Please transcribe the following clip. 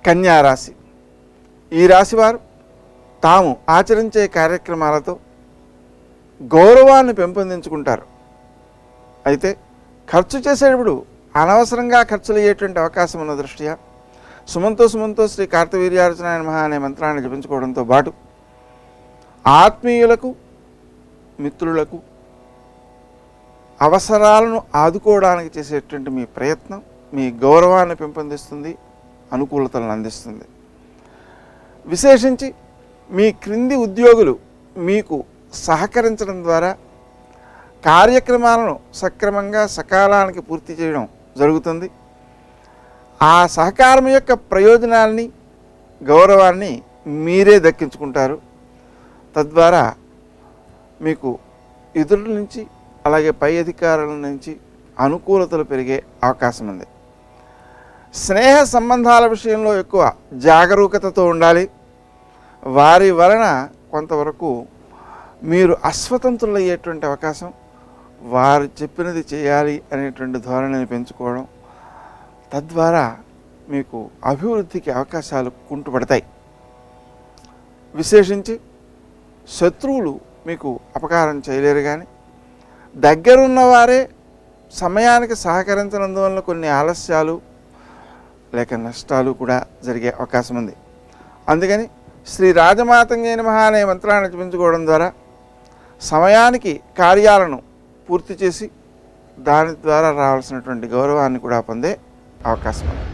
కన్యా రాశి. ఈ రాశివారు తాము ఆచరించే కార్యక్రమాలతో గౌరవాన్ని పెంపొందించుకుంటారు. అయితే ఖర్చు చేసేటప్పుడు అనవసరంగా ఖర్చులు అయ్యేటువంటి అవకాశం ఉన్న దృష్ట్యా సుమంతో శ్రీ కార్తవీర్యార్జునాయ నమః అనే మంత్రాన్ని జపించుకోవడంతో పాటు ఆత్మీయులకు మిత్రులకు అవసరాలను ఆదుకోవడానికి చేసేటువంటి మీ ప్రయత్నం మీ గౌరవాన్ని పెంపొందిస్తుంది, అనుకూలతలను అందిస్తుంది. విశేషించి మీ క్రింది ఉద్యోగులు మీకు సహకరించడం ద్వారా కార్యక్రమాలను సక్రమంగా సకాలానికి పూర్తి చేయడం జరుగుతుంది. ఆ సహకారం యొక్క ప్రయోజనాల్ని గౌరవాన్ని మీరే దక్కించుకుంటారు. తద్వారా మీకు ఇతరుల నుంచి అలాగే పై అధికారుల నుంచి అనుకూలతలు పెరిగే అవకాశం ఉంది. స్నేహ సంబంధాల విషయంలో ఎక్కువ జాగరూకతతో ఉండాలి. వారి వలన కొంతవరకు మీరు అస్వతంత్రులయ్యేటువంటి అవకాశం, వారు చెప్పినది చేయాలి అనేటువంటి ధోరణిని పెంచుకోవడం, తద్వారా మీకు అభివృద్ధికి అవకాశాలు కుంటుపడతాయి. విశేషించి శత్రువులు మీకు అపకారం చేయలేరు, కానీ దగ్గరున్నవారే సమయానికి సహకరించనందువల్ల కొన్ని ఆలస్యాలు లేక నష్టాలు కూడా జరిగే అవకాశం ఉంది. అందుకని శ్రీ రాజమాతంగే నమః అనే మంత్రాన్ని జపించుకోవడం ద్వారా సమయానికి కార్యాలను పూర్తి చేసి దాని ద్వారా రావాల్సినటువంటి గౌరవాన్ని కూడా పొందే అవకాశం ఉంది.